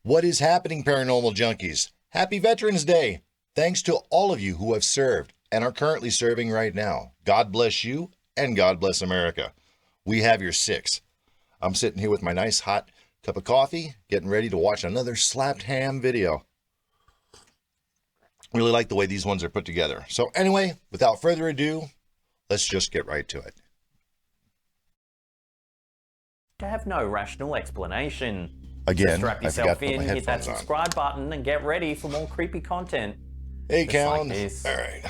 What is happening, paranormal junkies? Happy Veterans Day! Thanks to all of you who have served and are currently serving right now. God bless you and God bless America. We have your six. I'm sitting here with my nice hot cup of coffee, getting ready to watch another slapped ham video. Really like the way these ones are put together. So anyway, without further ado, let's just get right to it. To have no rational explanation. Again, Strap I forgot yourself to put in, my hit that headphones on. subscribe button, and get ready for more creepy content. Hey, just like Callan. this. All right.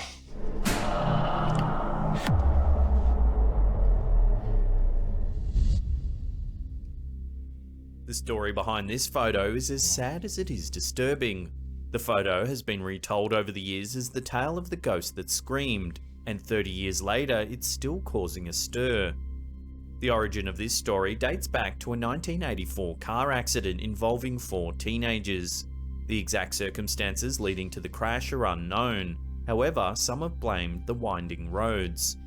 The story behind this photo is as sad as it is disturbing. The photo has been retold over the years as the tale of the ghost that screamed, and 30 years later it's still causing a stir. The origin of this story dates back to a 1984 car accident involving 4 teenagers. The exact circumstances leading to the crash are unknown, however some have blamed the winding roads.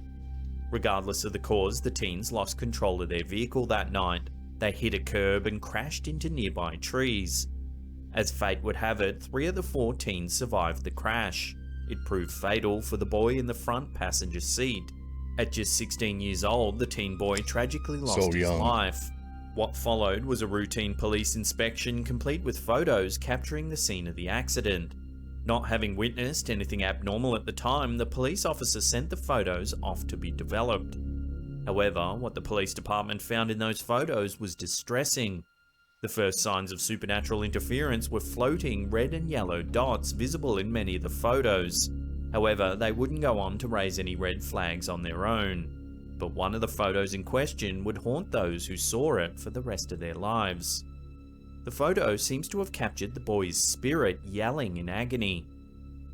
Regardless of the cause, the teens lost control of their vehicle that night. They hit a curb and crashed into nearby trees. As fate would have it, 3 of the 4 teens survived the crash. It proved fatal for the boy in the front passenger seat. At just 16 years old, the teen boy tragically lost his life. What followed was a routine police inspection complete with photos capturing the scene of the accident. Not having witnessed anything abnormal at the time, the police officer sent the photos off to be developed. However, what the police department found in those photos was distressing. The first signs of supernatural interference were floating red and yellow dots visible in many of the photos. However, they wouldn't go on to raise any red flags on their own. But one of the photos in question would haunt those who saw it for the rest of their lives. The photo seems to have captured the boy's spirit yelling in agony.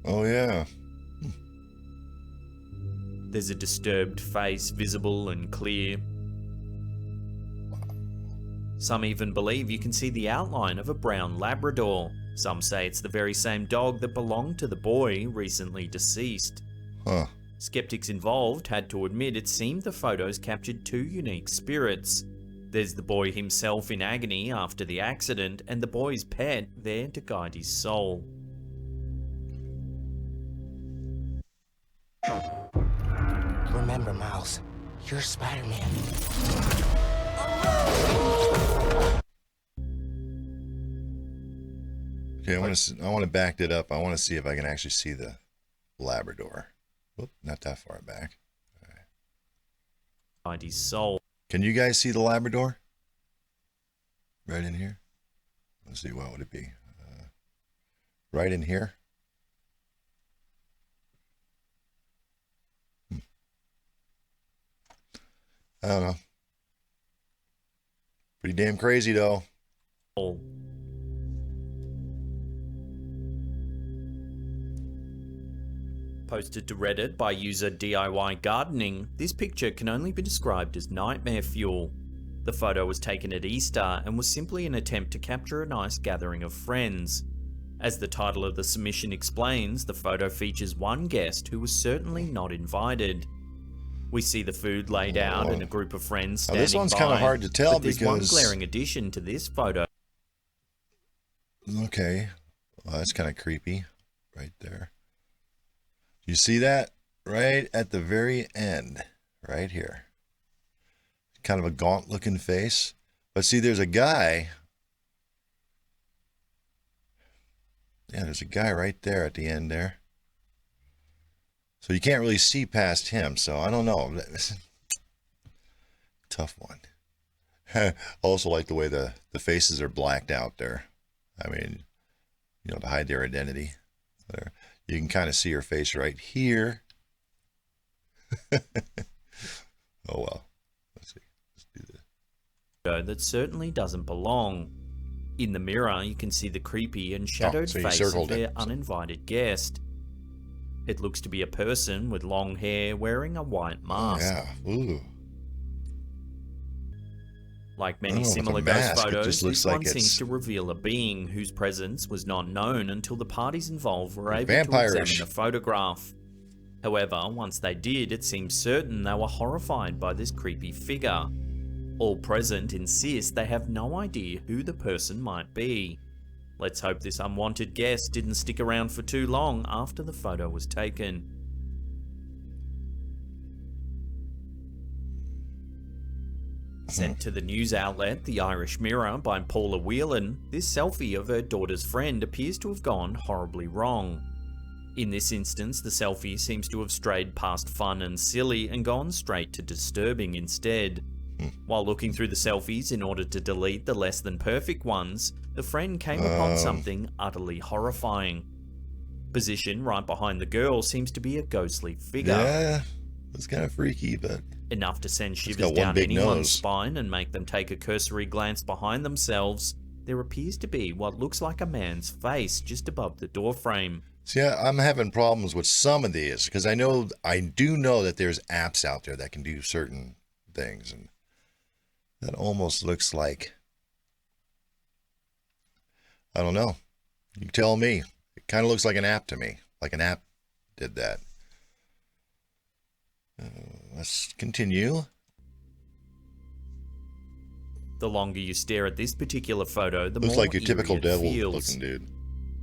Oh yeah. There's a disturbed face visible and clear. Some even believe you can see the outline of a brown Labrador. Some say it's the very same dog that belonged to the boy recently deceased. Huh. Skeptics involved had to admit it seemed the photos captured 2 unique spirits. There's the boy himself in agony after the accident, and the boy's pet there to guide his soul. Remember, Miles, you're Spider-Man. Okay, I want to back it up. I want to see if I can actually see the Labrador. Whoop, not that far back. All right. Guide his soul. Can you guys see the Labrador? Right in here? Let's see, what would it be? Right in here? I don't know. Pretty damn crazy, though. Posted to Reddit by user DIY Gardening, this picture can only be described as nightmare fuel. The photo was taken at Easter and was simply an attempt to capture a nice gathering of friends. As the title of the submission explains, the photo features one guest who was certainly not invited. We see the food laid out and a group of friends standing by. This one's kind of hard to tell but there's because... one glaring addition to this photo. Okay. Well, that's kind of creepy right there. You see that? Right at the very end. Right here. Kind of a gaunt looking face. But see, there's a guy. Yeah, there's a guy right there at the end there. So you can't really see past him. So I don't know. Tough one. I also like the way the faces are blacked out there. I mean, you know, to hide their identity. There. You can kind of see her face right here. Oh well. Let's see. Let's do this. That certainly doesn't belong. In the mirror, you can see the creepy and shadowed face of their uninvited guest. It looks to be a person with long hair wearing a white mask. Yeah. Ooh. Like many similar ghost photos, this like one seems to reveal a being whose presence was not known until the parties involved were able to examine the photograph. However, once they did, it seems certain they were horrified by this creepy figure. All present insist they have no idea who the person might be. Let's hope this unwanted guest didn't stick around for too long after the photo was taken. Sent to the news outlet The Irish Mirror by Paula Whelan, this selfie of her daughter's friend appears to have gone horribly wrong. In this instance, the selfie seems to have strayed past fun and silly and gone straight to disturbing instead. While looking through the selfies in order to delete the less than perfect ones, the friend came upon something utterly horrifying. Positioned right behind the girl seems to be a ghostly figure. Yeah, it's kind of freaky, but enough to send it's shivers got one down big anyone's nose. spine and make them take a cursory glance behind themselves. There appears to be what looks like a man's face just above the doorframe. See, I'm having problems with some of these because I do know that there's apps out there that can do certain things, and that almost looks like, I don't know. You tell me. It kind of looks like an app to me, like an app did that. Let's continue. The longer you stare at this particular photo, the Looks more like your typical eerie it devil feels. looking dude.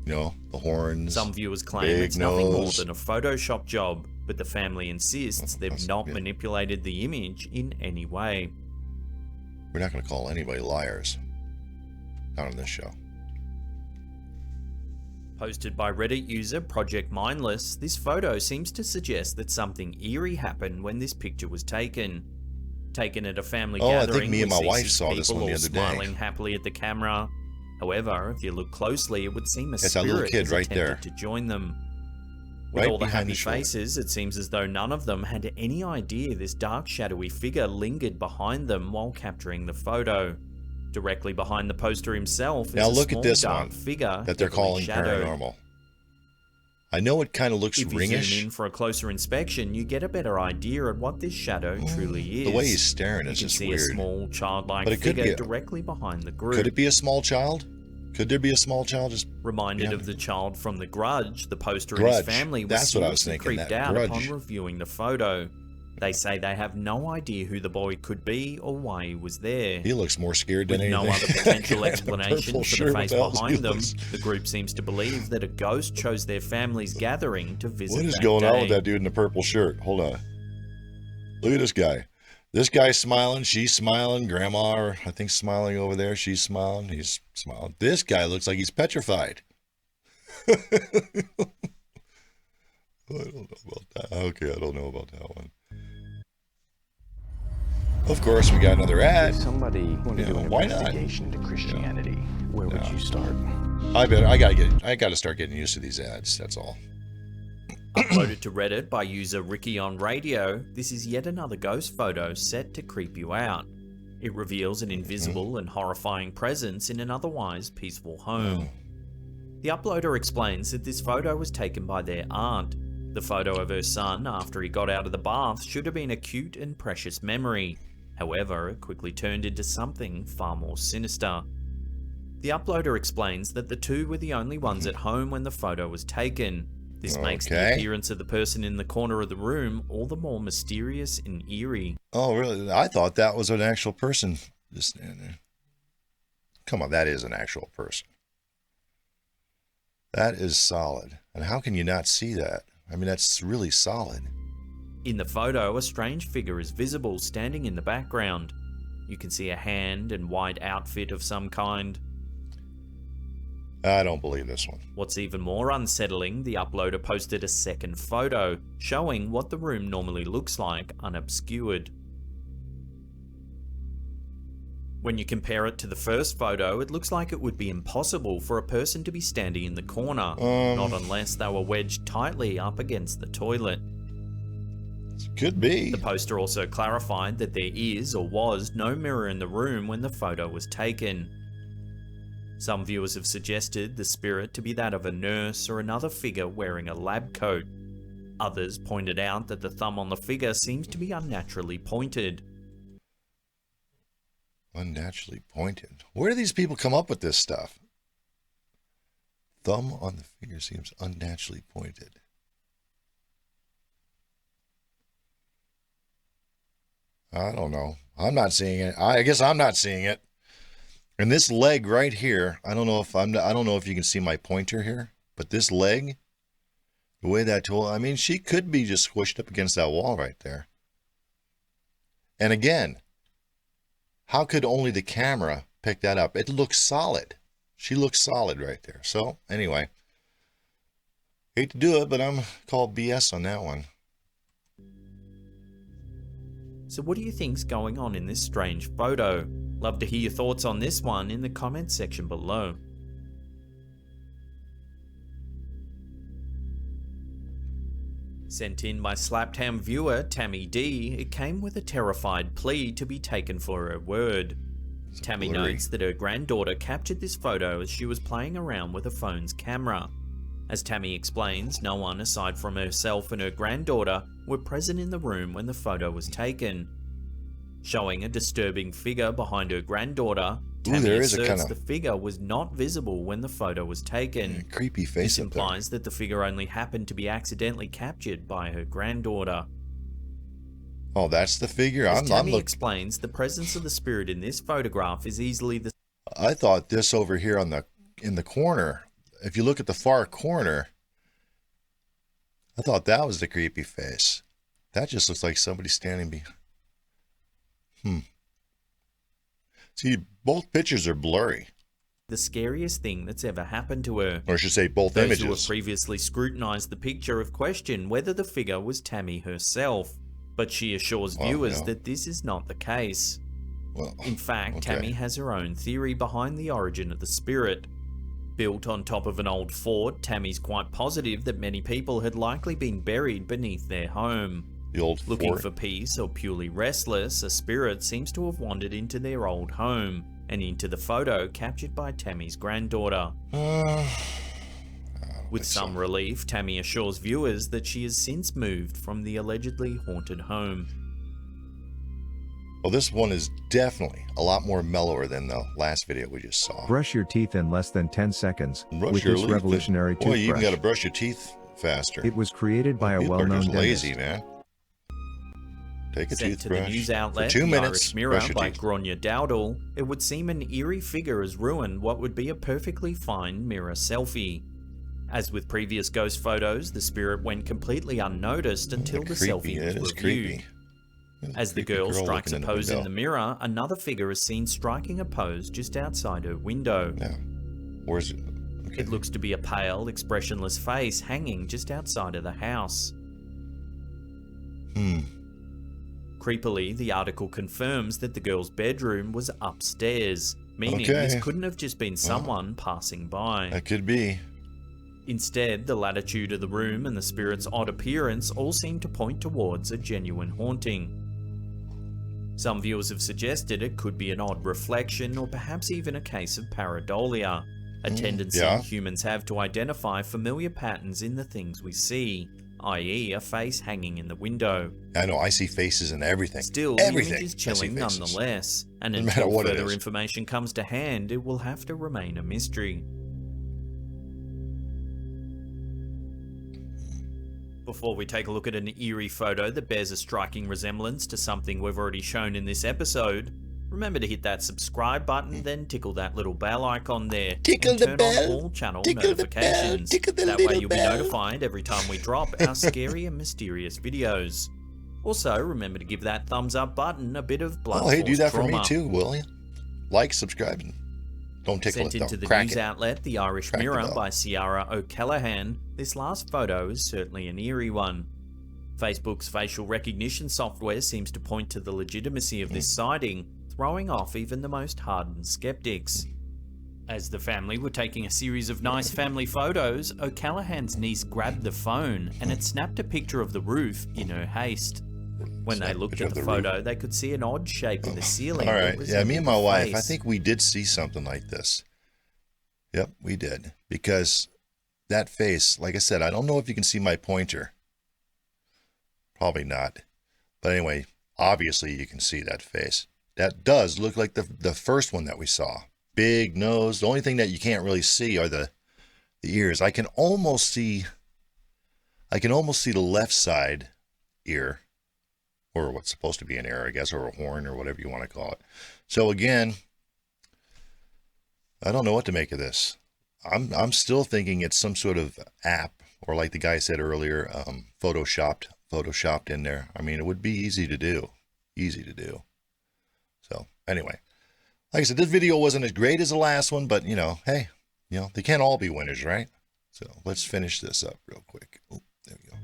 You know, the horns. Some viewers claim big it's nothing more nose. than a Photoshop job, but the family insists they've not yeah. manipulated the image in any way. We're not going to call anybody liars. Not on this show. Posted by Reddit user Project Mindless, this photo seems to suggest that something eerie happened when this picture was taken. Taken at a family I gathering, think me and we my see wife six saw this people one the all other day. smiling happily at the camera. However, if you look closely, it would seem a It's that spirit little kid has right attempted there. to join them. With Right all the behind happy the shoulder. faces, it seems as though none of them had any idea this dark, shadowy figure lingered behind them while capturing the photo. Directly behind the poster himself is Now a look small at this dark one figure that they're heavily calling shadowed. paranormal. I know it kind of looks If you ringish. zoom in for a closer inspection, you get a better idea of what this shadow truly is. The way he's staring You is can just see weird. a small, childlike But it could figure be directly behind the group. Could it be a small child? Could there be a small child just Reminded Yeah. of the child from The Grudge, the poster and Grudge. his family was That's what I was seriously thinking, creeped that out Grudge. upon reviewing the photo. They say they have no idea who the boy could be or why he was there. he looks more scared than With no anything. other potential Guy in a explanation purple for the shirt, face what else he behind them, looks- the group seems to believe that a ghost chose their family's gathering to visit What is that going on day. with that dude in the purple shirt? Hold on. Look at this guy. This guy's smiling. She's smiling. Grandma, I think, smiling over there. She's smiling. He's smiling. This guy looks like he's petrified. I don't know about that. Okay, I don't know about that one. Of course, we got another ad. If somebody wanted to do an why not? investigation into Christianity, where would you start? I gotta start getting used to these ads. That's all. Uploaded to Reddit by user Ricky on Radio, this is yet another ghost photo set to creep you out. It reveals an invisible and horrifying presence in an otherwise peaceful home. The uploader explains that this photo was taken by their aunt. The photo of her son after he got out of the bath should have been a cute and precious memory. However, it quickly turned into something far more sinister. The uploader explains that the two were the only ones at home when the photo was taken. This makes the Okay. appearance of the person in the corner of the room all the more mysterious and eerie. Oh, really? I thought that was an actual person just standing there. Come on, that is an actual person. That is solid. And how can you not see that? I mean, that's really solid. In the photo, a strange figure is visible standing in the background. You can see a hand and white outfit of some kind. I don't believe this one. What's even more unsettling, the uploader posted a second photo showing what the room normally looks like unobscured. When you compare it to the first photo, it looks like it would be impossible for a person to be standing in the corner, not unless they were wedged tightly up against the toilet. Could be. The poster also clarified that there is or was no mirror in the room when the photo was taken. Some viewers have suggested the spirit to be that of a nurse or another figure wearing a lab coat. Others pointed out that the thumb on the figure seems to be unnaturally pointed. Unnaturally pointed. Where do these people come up with this stuff? Thumb on the finger seems unnaturally pointed. I don't know. I'm not seeing it. I guess I'm not seeing it. And this leg right here, I don't know if you can see my pointer here, but this leg, the way that tool, I mean, she could be just squished up against that wall right there. And again, how could only the camera pick that up? It looks solid. She looks solid right there. So anyway, hate to do it, but I'm called BS on that one. So what do you think's going on in this strange photo? Love to hear your thoughts on this one in the comments section below. Sent in by Slaptown viewer Tammy D, it came with a terrified plea to be taken for her word. Tammy blurry. notes that her granddaughter captured this photo as she was playing around with her phone's camera. As Tammy explains, no one aside from herself and her granddaughter were present in the room when the photo was taken. Showing a disturbing figure behind her granddaughter, Tammy there is a asserts kinda the figure was not visible when the photo was taken. Creepy face This up there. implies that the figure only happened to be accidentally captured by her granddaughter. Oh, that's the figure. As I'm Tammy looking. explains, the presence of the spirit in this photograph is easily the I thought this over here in the corner, if you look at the far corner, I thought that was the creepy face. That just looks like somebody standing behind. See, both pictures are blurry. scariest thing that's ever happened to her. Or I should say both Those who have images. previously scrutinized the picture have questioned whether the figure was Tammy herself, but she assures Well, viewers no. that this is not the case. Well, In fact, okay. Tammy has her own theory behind the origin of the spirit. Built on top of an old fort, Tammy's quite positive that many people had likely been buried beneath their home. The old Looking fort. for peace or purely restless, a spirit seems to have wandered into their old home and into the photo captured by Tammy's granddaughter. With some relief, Tammy assures viewers that she has since moved from the allegedly haunted home. Well, this one is definitely a lot more mellower than the last video we just saw. Brush your teeth in less than 10 seconds Brush with your this teeth. revolutionary Boy, you even toothbrush. got to brush your teeth faster. It was created by a People are well-known just dentist. lazy, man. Take a Sent to the toothbrush. news outlet For 2 The minutes, Irish Mirror brush your by teeth. Gronya Dowdle, it would seem an eerie figure has ruined what would be a perfectly fine mirror selfie. As with previous ghost photos, the spirit went completely unnoticed until the Creepy. selfie was It is reviewed. creepy. There's a As the creepy girl strikes a looking pose in the window. mirror, another figure is seen striking a pose just outside her window. Yeah. Where's it? Okay. It looks to be a pale, expressionless face hanging just outside of the house. Creepily, the article confirms that the girl's bedroom was upstairs, meaning Okay. this couldn't have just been someone passing by. That could be. Instead, the latitude of the room and the spirit's odd appearance all seem to point towards a genuine haunting. Some viewers have suggested it could be an odd reflection or perhaps even a case of pareidolia, a tendency yeah. humans have to identify familiar patterns in the things we see, i.e. a face hanging in the window. I know, I see faces in everything. Still, everything. the image is I see chilling faces. nonetheless, and No matter until what it further is. information comes to hand, it will have to remain a mystery. Before we take a look at an eerie photo that bears a striking resemblance to something we've already shown in this episode, remember to hit that subscribe button, then tickle that little bell icon there, Tickle and the turn bell, on all channel tickle the bell, notifications. tickle the That way little you'll bell. be notified every time we drop our scary and mysterious videos. Also, remember to give that thumbs up button a bit of blood Oh, hey, do that for me trauma. too, will you? Like, subscribe, and don't tickle Sent it into though. the Crack news it. outlet The Irish Crack the Mirror bell. by Ciara O'Callaghan, this last photo is certainly an eerie one. Facebook's facial recognition software seems to point to the legitimacy of this sighting, throwing off even the most hardened skeptics. As the family were taking a series of nice family photos, O'Callaghan's niece grabbed the phone and it snapped a picture of the roof in her haste. When they Snap a looked picture at of the the photo, they could see an odd shape in the ceiling. All that right. Yeah, me and my resembled a wife, I face. think we did see something like this. Yep, we did. Because that face, like I said, I don't know if you can see my pointer. Probably not. But anyway, obviously you can see that face. That does look like the first one that we saw. Big nose. The only thing that you can't really see are the ears. I can almost see the left side ear, or what's supposed to be an ear, I guess, or a horn, or whatever you want to call it. So again, I don't know what to make of this. I'm still thinking it's some sort of app, or like the guy said earlier, photoshopped in there. I mean, it would be easy to do. So anyway, like I said, this video wasn't as great as the last one, but hey, they can't all be winners, right? So let's finish this up real quick. Oh, there we go.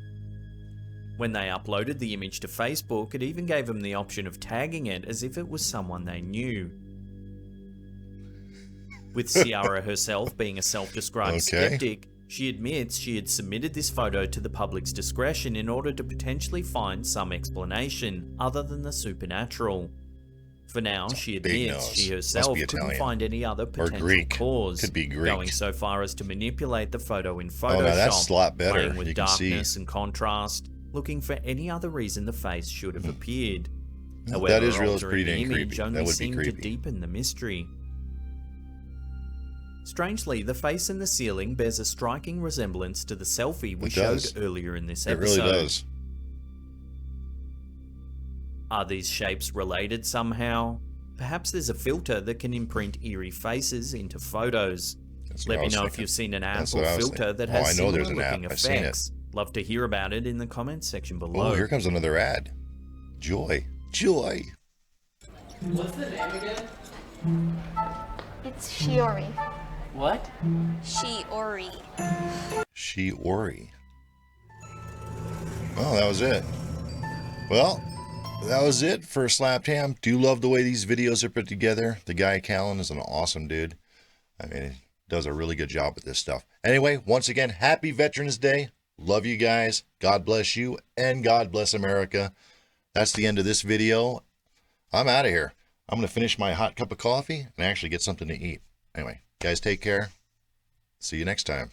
When they uploaded the image to Facebook, it even gave them the option of tagging it as if it was someone they knew. With Ciara herself being a self-described skeptic, she admits she had submitted this photo to the public's discretion in order to potentially find some explanation other than the supernatural. For now, she admits she herself couldn't find any other potential cause, could be Greek, going so far as to manipulate the photo in Photoshop, no, that's a lot better. Playing with darkness and contrast, looking for any other reason the face should have appeared. However, that is real, altering the image creepy. only seemed to deepen the mystery. Strangely, the face in the ceiling bears a striking resemblance to the selfie we showed earlier in this episode. It really does. Are these shapes related somehow? Perhaps there's a filter that can imprint eerie faces into photos. Let me know if you've seen an app or filter that has similar looking effects. Love to hear about it in the comments section below. Oh, here comes another ad. Joy. What's the name again? It's Shiori. What? Shiori. Shiori. Well, that was it. Well, that was it for Slapped Ham. Do love the way these videos are put together. The guy Callan is an awesome dude. I mean, he does a really good job with this stuff. Anyway, once again, happy Veterans Day. Love you guys. God bless you, and God bless America. That's the end of this video. I'm out of here. I'm going to finish my hot cup of coffee and actually get something to eat. Anyway, guys, take care. See you next time.